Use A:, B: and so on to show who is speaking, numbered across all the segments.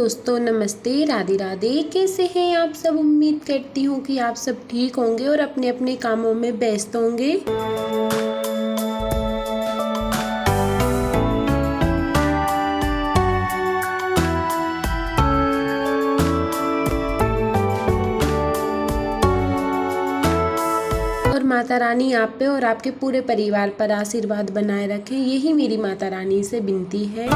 A: दोस्तों, नमस्ते, राधे राधे। कैसे हैं आप सब? उम्मीद करती हूँ कि आप सब ठीक होंगे और अपने अपने कामों में व्यस्त होंगे। और माता रानी आप पे और आपके पूरे परिवार पर आशीर्वाद बनाए रखें, यही मेरी माता रानी से विनती है।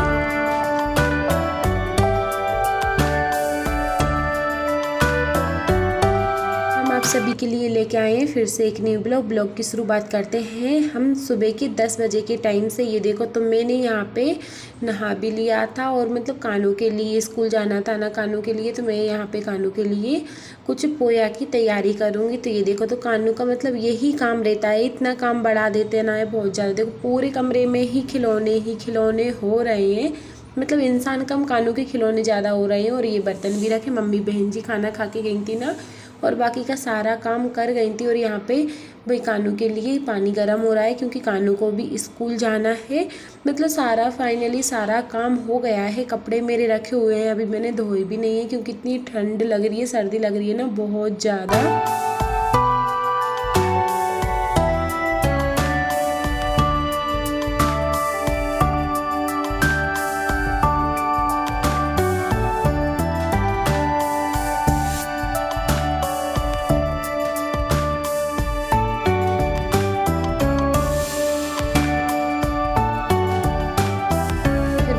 A: आप सभी के लिए लेके आए हैं फिर से एक न्यू ब्लॉग की शुरुआत करते हैं हम सुबह के 10 बजे के टाइम से। ये देखो, तो मैंने यहाँ पे नहा भी लिया था और मतलब कानू के लिए स्कूल जाना था ना, कानू के लिए, तो मैं यहाँ पे कानू के लिए कुछ पोया की तैयारी करूँगी। तो ये देखो, तो कानू का मतलब यही काम रहता है, इतना काम बढ़ा देते हैं ना, है बहुत ज़्यादा। देखो, पूरे कमरे में ही खिलौने हो रहे हैं, मतलब इंसान कम कानू के खिलौने ज़्यादा हो रहे हैं। और ये बर्तन भी रखे, मम्मी बहन जी खाना खा के गई थी ना, और बाकी का सारा काम कर गई थी। और यहाँ पे भाई कानू के लिए पानी गर्म हो रहा है क्योंकि कानू को भी स्कूल जाना है। मतलब सारा फाइनली सारा काम हो गया है। कपड़े मेरे रखे हुए हैं, अभी मैंने धोए भी नहीं है क्योंकि इतनी ठंड लग रही है, सर्दी लग रही है ना बहुत ज़्यादा।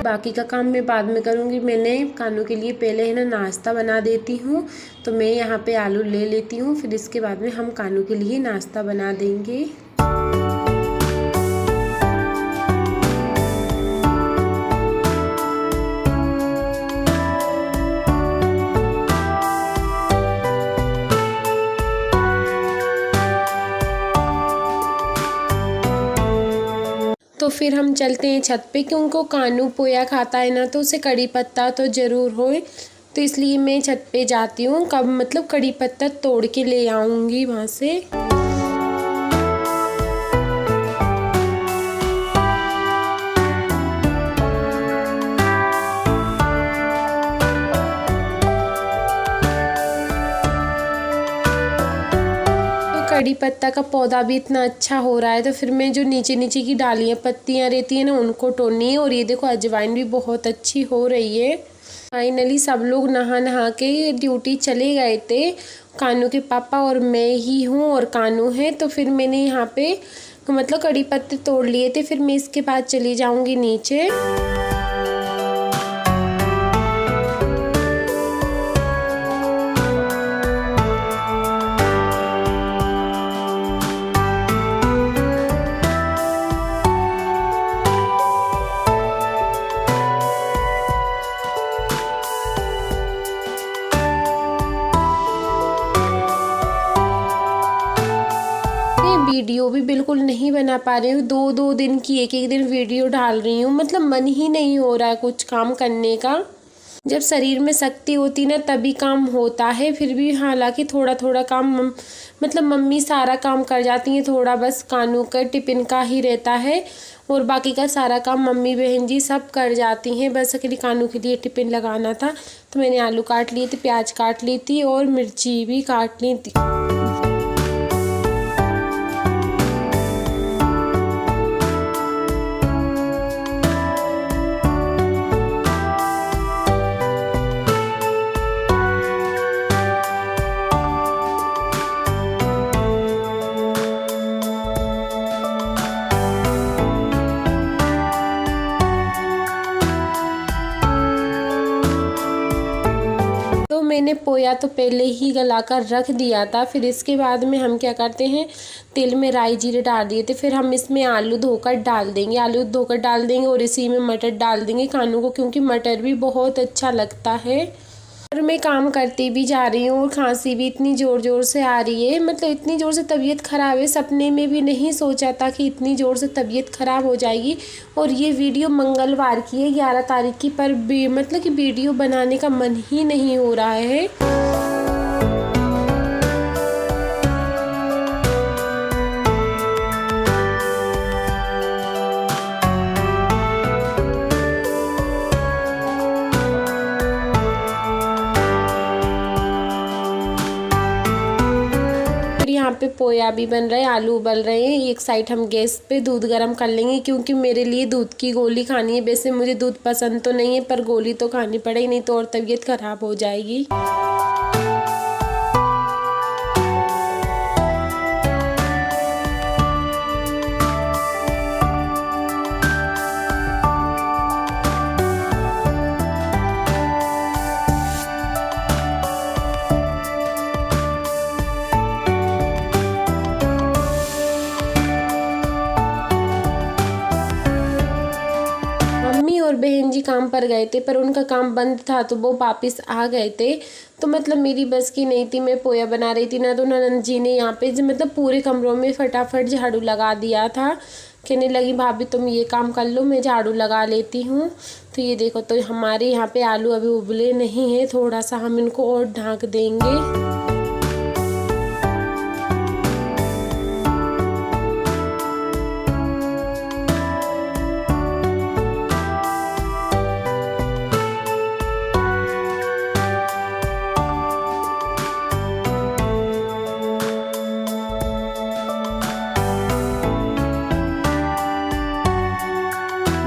A: बाकी का काम मैं बाद में करूँगी। मैंने कानू के लिए पहले है ना नाश्ता बना देती हूँ। तो मैं यहाँ पे आलू ले लेती हूँ, फिर इसके बाद में हम कानू के लिए नाश्ता बना देंगे। तो फिर हम चलते हैं छत पे, क्योंकि कानू पोया खाता है ना, तो उसे कड़ी पत्ता तो ज़रूर होए। तो इसलिए मैं छत पे जाती हूँ, कब मतलब कड़ी पत्ता तोड़ के ले आऊँगी वहाँ से। कड़ी पत्ता का पौधा भी इतना अच्छा हो रहा है, तो फिर मैं जो नीचे नीचे की डालियाँ पत्तियाँ रहती हैं ना, उनको तोड़नी है। और ये देखो, अजवाइन भी बहुत अच्छी हो रही है। फाइनली सब लोग नहा के ड्यूटी चले गए थे। कानू के पापा और मैं ही हूँ और कानू है। तो फिर मैंने यहाँ पे मतलब कड़ी पत्ते तोड़ लिए थे, फिर मैं इसके बाद चली जाऊँगी नीचे। वीडियो भी बिल्कुल नहीं बना पा रही हूँ, दो दिन की एक दिन वीडियो डाल रही हूँ। मतलब मन ही नहीं हो रहा है कुछ काम करने का। जब शरीर में शक्ति होती ना तभी काम होता है। फिर भी हालांकि थोड़ा थोड़ा काम मतलब मम्मी सारा काम कर जाती हैं, थोड़ा बस कानू का टिफिन का ही रहता है और बाकी का सारा काम मम्मी बहन जी सब कर जाती हैं। बस अकेले कानू के लिए टिफिन लगाना था। तो मैंने आलू काट लिए थे, प्याज काट ली थी और मिर्ची भी काट ली थी। मैंने पोया तो पहले ही गला कर रख दिया था। फिर इसके बाद में हम क्या करते हैं, तेल में राई जीरे डाल दिए थे। फिर हम इसमें आलू धोकर डाल देंगे और इसी में मटर डाल देंगे कानू को, क्योंकि मटर भी बहुत अच्छा लगता है। और मैं काम करती भी जा रही हूँ और खांसी भी इतनी ज़ोर से आ रही है। मतलब इतनी ज़ोर से तबीयत ख़राब है, सपने में भी नहीं सोचा था कि इतनी ज़ोर से तबीयत ख़राब हो जाएगी। और ये वीडियो मंगलवार की है, 11 तारीख की, पर मतलब कि वीडियो बनाने का मन ही नहीं हो रहा है। यहाँ पे पोया भी बन रहा है, आलू उबल रहे हैं। एक साइड हम गैस पे दूध गर्म कर लेंगे, क्योंकि मेरे लिए दूध की गोली खानी है। वैसे मुझे दूध पसंद तो नहीं है, पर गोली तो खानी पड़ेगी, नहीं तो और तबीयत खराब हो जाएगी। मम्मी और बहन जी काम पर गए थे, पर उनका काम बंद था तो वो वापस आ गए थे। तो मतलब मेरी बस की नहीं थी, मैं पोया बना रही थी ना, तो ननद जी ने यहाँ पे मतलब पूरे कमरों में फटाफट झाड़ू लगा दिया था। कहने लगी भाभी तुम ये काम कर लो, मैं झाड़ू लगा लेती हूँ। तो ये देखो, तो हमारे यहाँ पे आलू अभी उबले नहीं हैं, थोड़ा सा हम इनको और ढक देंगे।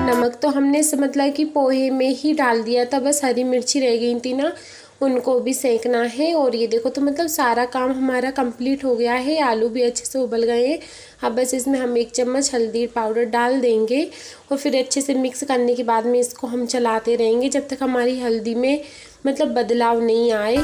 A: नमक तो हमने मतलब कि पोहे में ही डाल दिया था, बस हरी मिर्ची रह गई थी ना, उनको भी सेंकना है। और ये देखो, तो मतलब सारा काम हमारा कंप्लीट हो गया है, आलू भी अच्छे से उबल गए हैं। अब बस इसमें हम 1 चम्मच हल्दी पाउडर डाल देंगे और फिर अच्छे से मिक्स करने के बाद में इसको हम चलाते रहेंगे जब तक हमारी हल्दी में मतलब बदलाव नहीं आए।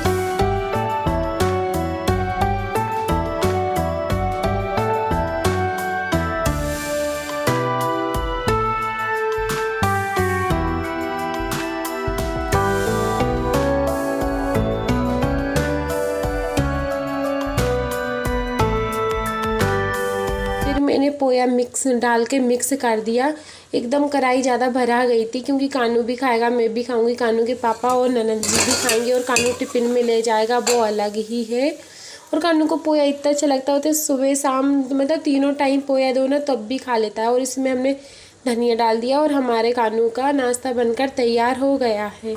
A: मैंने पोया मिक्स डाल के मिक्स कर दिया। एकदम कढ़ाई ज़्यादा भरा गई थी, क्योंकि कानू भी खाएगा, मैं भी खाऊंगी, कानू के पापा और ननद जी भी खाएंगे, और कानू टिफ़िन में ले जाएगा, वो अलग ही है। और कानू को पोया इतना अच्छा लगता होता है, सुबह शाम मतलब तीनों टाइम पोया दो ना तब भी खा लेता है। और इसमें हमने धनिया डाल दिया और हमारे कानू का नाश्ता बनकर तैयार हो गया है।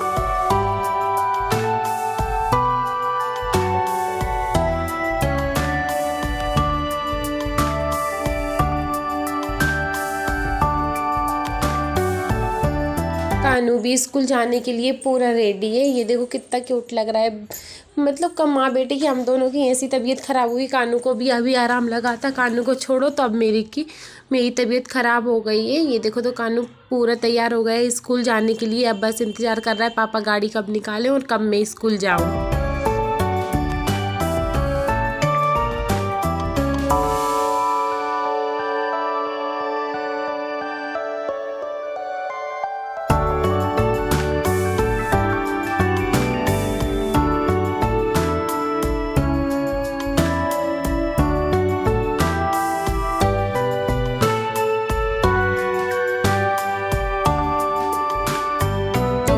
A: कानू भी स्कूल जाने के लिए पूरा रेडी है। ये देखो कितना क्यूट लग रहा है। मतलब कब माँ बेटे की हम दोनों की ऐसी तबीयत ख़राब हुई, कानू को भी अभी आराम लगा था, कानू को छोड़ो तो अब मेरी तबीयत ख़राब हो गई है। ये देखो, तो कानू पूरा तैयार हो गया है स्कूल जाने के लिए। अब बस इंतज़ार कर रहा है पापा गाड़ी कब निकालें और कब मैं स्कूल जाऊँ।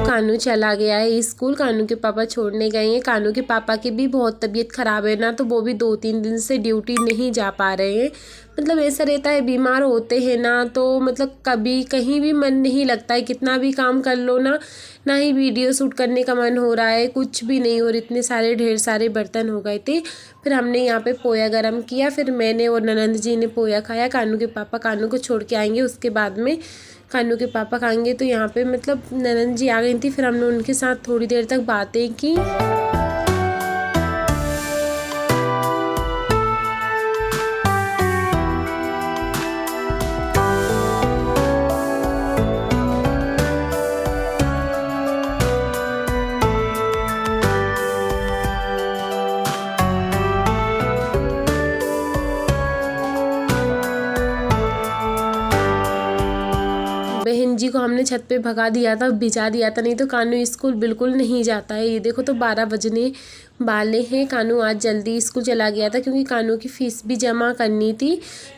A: कानू चला गया है स्कूल, कानू के पापा छोड़ने गए हैं। कानू के पापा की भी बहुत तबीयत ख़राब है ना, तो वो भी 2-3 दिन से ड्यूटी नहीं जा पा रहे हैं। मतलब ऐसा रहता है, बीमार होते हैं ना तो मतलब कभी कहीं भी मन नहीं लगता है, कितना भी काम कर लो ना ही वीडियो शूट करने का मन हो रहा है, कुछ भी नहीं। और इतने सारे ढेर सारे बर्तन हो गए थे। फिर हमने यहाँ पे पोया गरम किया, फिर मैंने और ननंद जी ने पोया खाया। कानू के पापा कानू को छोड़ के आएंगे, उसके बाद में कानू के पापा खाएंगे। तो यहाँ पे मतलब ननंद जी आ गई थी, फिर हमने उनके साथ थोड़ी देर तक बातें की। बहन जी को हमने छत पे भगा दिया था, भिजा दिया था, नहीं तो कानू स्कूल बिल्कुल नहीं जाता है। ये देखो, तो 12 बजने वाले हैं। कानू आज जल्दी स्कूल चला गया था, क्योंकि कानू की फ़ीस भी जमा करनी थी।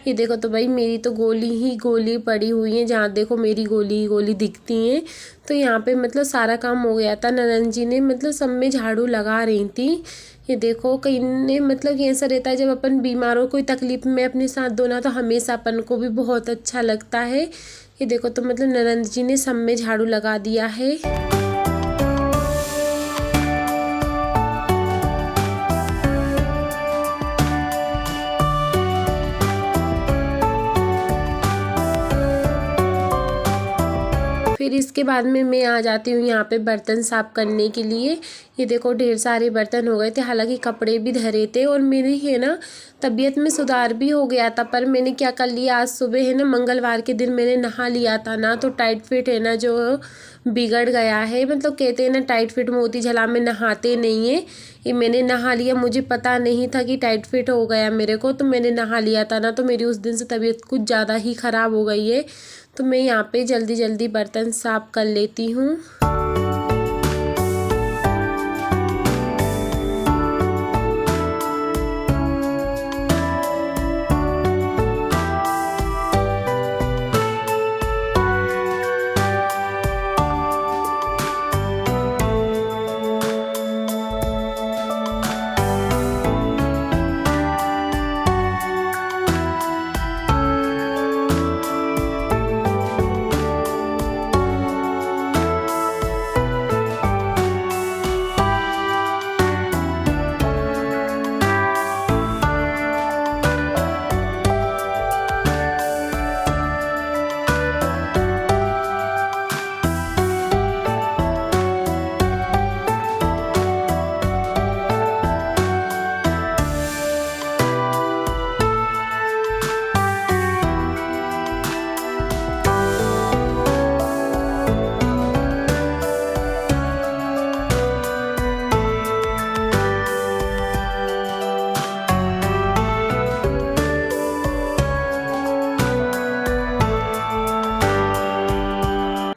A: ये देखो, तो भाई मेरी तो गोली ही गोली पड़ी हुई है, जहाँ देखो मेरी गोली ही गोली दिखती हैं। तो यहाँ पे मतलब सारा काम हो गया था। ननंद जी ने मतलब सब में झाड़ू लगा रही थी। ये देखो, कहीं ने मतलब कि ऐसा रहता है, जब अपन बीमार हो, कोई तकलीफ़ में अपने साथ दो ना, तो हमेशा अपन को भी बहुत अच्छा लगता है। ये देखो, तो मतलब ननंद जी ने सब में झाड़ू लगा दिया है। फिर इसके बाद में मैं आ जाती हूँ यहाँ पे बर्तन साफ़ करने के लिए। ये देखो ढेर सारे बर्तन हो गए थे, हालांकि कपड़े भी धरे थे और मेरी है ना तबीयत में सुधार भी हो गया था। पर मैंने क्या कर लिया, आज सुबह है ना मंगलवार के दिन मैंने नहा लिया था ना, तो टाइट फिट है ना जो बिगड़ गया है। मतलब कहते हैं ना टाइट फिट मोती झला में नहाते नहीं है, ये मैंने नहा लिया, मुझे पता नहीं था कि टाइट फिट हो गया मेरे को, तो मैंने नहा लिया था ना, तो मेरी उस दिन से तबीयत कुछ ज़्यादा ही ख़राब हो गई है। तो मैं यहाँ पे जल्दी जल्दी बर्तन साफ़ कर लेती हूँ।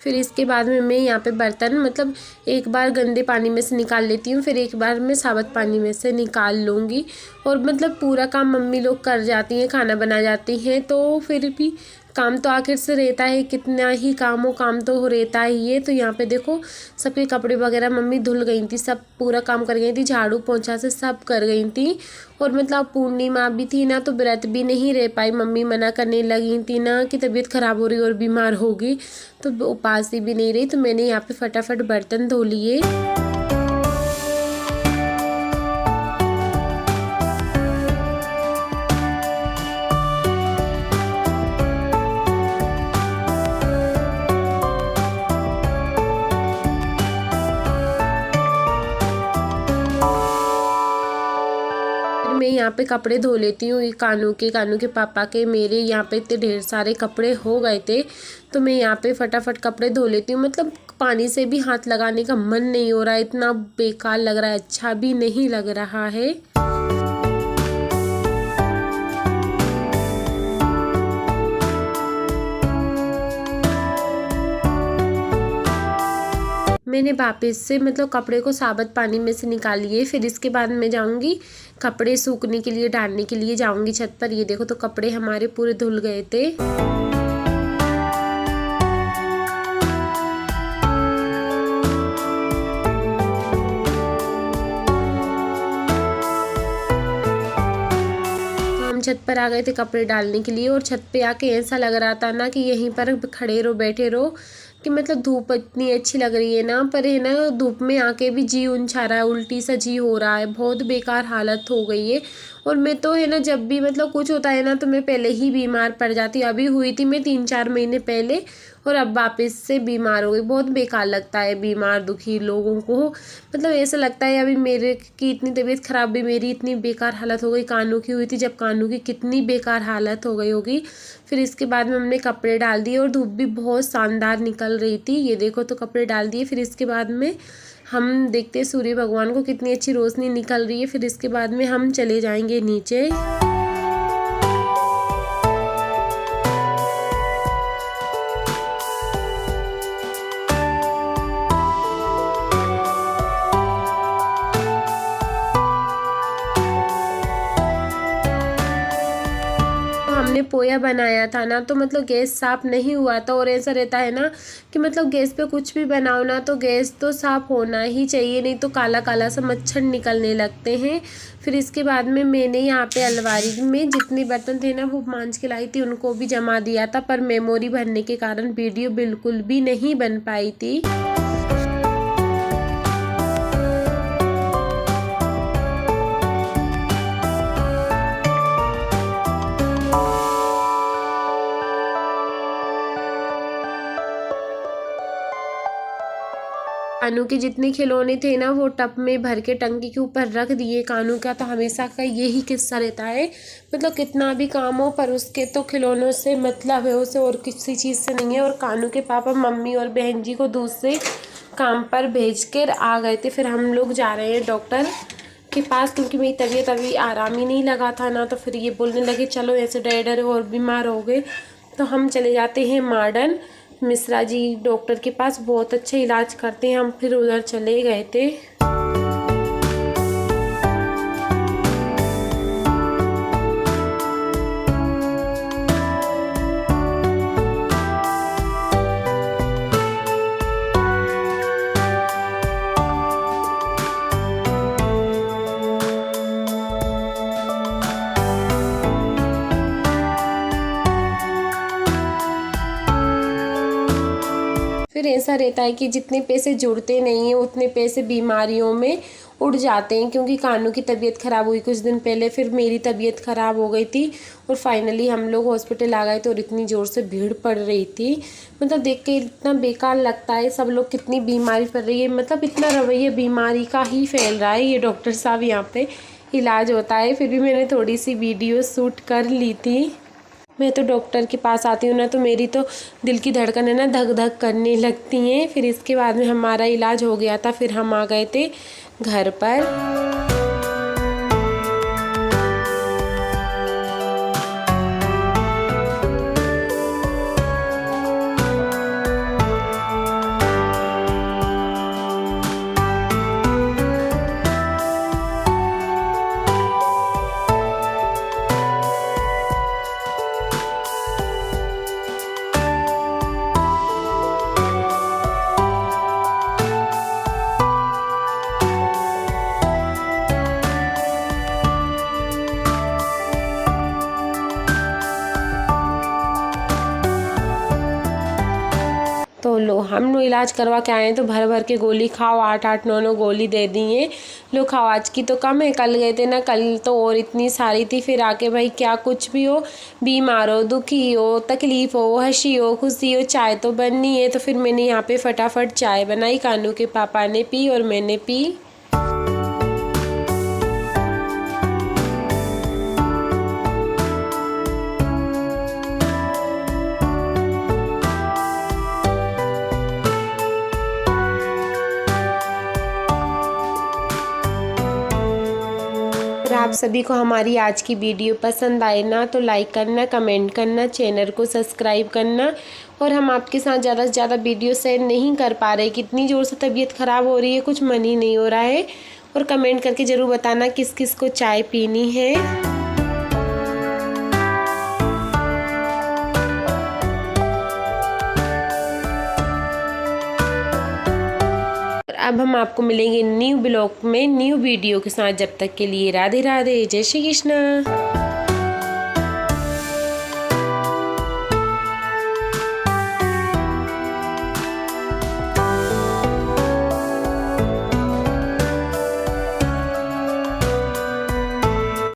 A: फिर इसके बाद में मैं यहाँ पे बर्तन मतलब एक बार गंदे पानी में से निकाल लेती हूँ, फिर एक बार मैं साबुत पानी में से निकाल लूँगी। और मतलब पूरा काम मम्मी लोग कर जाती हैं, खाना बना जाती हैं, तो फिर भी काम तो आखिर से रहता है, कितना ही काम हो काम तो हो रहता ही है। तो यहाँ पे देखो सबके कपड़े वगैरह मम्मी धुल गई थी, सब पूरा काम कर गई थी, झाड़ू पोंछा से सब कर गई थी। और मतलब पूर्णिमा भी थी ना, तो व्रत भी नहीं रह पाई, मम्मी मना करने लगी थी ना कि तबीयत ख़राब हो रही और बीमार होगी, तो उपास भी नहीं रही। तो मैंने यहाँ पे फटाफट बर्तन धो लिए। मैं यहाँ पे कपड़े धो लेती हूँ, ये कानू के पापा के, मेरे यहाँ पे इतने ढेर सारे कपड़े हो गए थे, तो मैं यहाँ पे फटाफट कपड़े धो लेती हूँ। मतलब पानी से भी हाथ लगाने का मन नहीं हो रहा है, इतना बेकार लग रहा है, अच्छा भी नहीं लग रहा है। मैंने वापस से मतलब कपड़े को साबुत पानी में से निकाल लिए। फिर इसके बाद मैं जाऊंगी कपड़े सूखने के लिए, डालने के लिए जाऊंगी छत पर। ये देखो तो कपड़े हमारे पूरे धुल गए थे। छत पर आ गए थे कपड़े डालने के लिए, और छत पे आके ऐसा लग रहा था ना कि यहीं पर खड़े रहो बैठे रहो, कि मतलब धूप इतनी अच्छी लग रही है ना, पर है ना धूप में आके भी जी उनछा रहा है, उल्टी सा जी हो रहा है, बहुत बेकार हालत हो गई है। और मैं तो है ना जब भी मतलब कुछ होता है ना तो मैं पहले ही बीमार पड़ जाती, अभी हुई थी मैं 3-4 महीने पहले, और अब वापस से बीमार हो गई। बहुत बेकार लगता है बीमार दुखी लोगों को, मतलब ऐसा लगता है अभी मेरे की इतनी तबीयत ख़राब भी, मेरी इतनी बेकार हालत हो गई, कानू की हुई थी जब कानू की कितनी बेकार हालत हो गई होगी। फिर इसके बाद में हमने कपड़े डाल दिए, और धूप भी बहुत शानदार निकल रही थी। ये देखो तो कपड़े डाल दिए। फिर इसके बाद में हम देखते हैं सूर्य भगवान को कितनी अच्छी रोशनी निकल रही है। फिर इसके बाद में हम चले जाएंगे नीचे। हमने पोया बनाया था ना, तो मतलब गैस साफ नहीं हुआ था, और ऐसा रहता है ना कि मतलब गैस पे कुछ भी बनाओ ना तो गैस तो साफ होना ही चाहिए, नहीं तो काला काला सा मच्छर निकलने लगते हैं। फिर इसके बाद में मैंने यहाँ पे अलमारी में जितने बर्तन थे ना वो मांज के लाई थी, उनको भी जमा दिया था, पर मेमोरी भरने के कारण वीडियो बिल्कुल भी नहीं बन पाई थी। कानू के जितने खिलौने थे ना वो टब में भर के टंकी के ऊपर रख दिए। कानू का तो हमेशा का यही किस्सा रहता है, मतलब कितना भी काम हो पर उसके तो खिलौनों से मतलब है, उसे और किसी चीज़ से नहीं है। और कानू के पापा मम्मी और बहन जी को दूसरे काम पर भेज कर आ गए थे। फिर हम लोग जा रहे हैं डॉक्टर के पास, क्योंकि मेरी तबीयत अभी आराम ही नहीं लगा था ना। तो फिर ये बोलने लगे चलो ऐसे डर और बीमार हो गए, तो हम चले जाते हैं मॉडर्न मिश्रा जी डॉक्टर के पास, बहुत अच्छा इलाज करते हैं। हम फिर उधर चले गए थे। फिर ऐसा रहता है कि जितने पैसे जुड़ते नहीं हैं उतने पैसे बीमारियों में उड़ जाते हैं। क्योंकि कानू की तबीयत ख़राब हुई कुछ दिन पहले, फिर मेरी तबीयत ख़राब हो गई थी और फाइनली हम लोग हॉस्पिटल आ गए थे। और इतनी ज़ोर से भीड़ पड़ रही थी, मतलब देख के इतना बेकार लगता है। सब लोग कितनी बीमारी पड़ रही है, मतलब इतना रवैया बीमारी का ही फैल रहा है। ये डॉक्टर साहब यहाँ पे इलाज होता है, फिर भी मैंने थोड़ी सी वीडियो शूट कर ली थी। मैं तो डॉक्टर के पास आती हूँ ना तो मेरी तो दिल की धड़कनें ना धक धक करने लगती हैं। फिर इसके बाद में हमारा इलाज हो गया था, फिर हम आ गए थे घर पर। तो लो हम लोग इलाज करवा के आए हैं, तो भर भर के गोली खाओ, 8-8 9-9 गोली दे दी है। लो खाओ, आज की तो कम है, कल गए थे ना, कल तो और इतनी सारी थी। फिर आके भाई क्या कुछ भी हो, बीमार हो, दुखी हो, तकलीफ हो, हंसी हो, खुशी हो, चाय तो बननी है। तो फिर मैंने यहाँ पे फटाफट चाय बनाई, कानू के पापा ने पी और मैंने पी। अगर आप सभी को हमारी आज की वीडियो पसंद आए ना तो लाइक करना, कमेंट करना, चैनल को सब्सक्राइब करना। और हम आपके साथ ज़्यादा से ज़्यादा वीडियो शेयर नहीं कर पा रहे, कितनी ज़ोर से तबीयत ख़राब हो रही है, कुछ मन ही नहीं हो रहा है। और कमेंट करके ज़रूर बताना किस किस को चाय पीनी है। अब हम आपको मिलेंगे न्यू ब्लॉग में न्यू वीडियो के साथ। जब तक के लिए राधे राधे, जय श्री कृष्ण।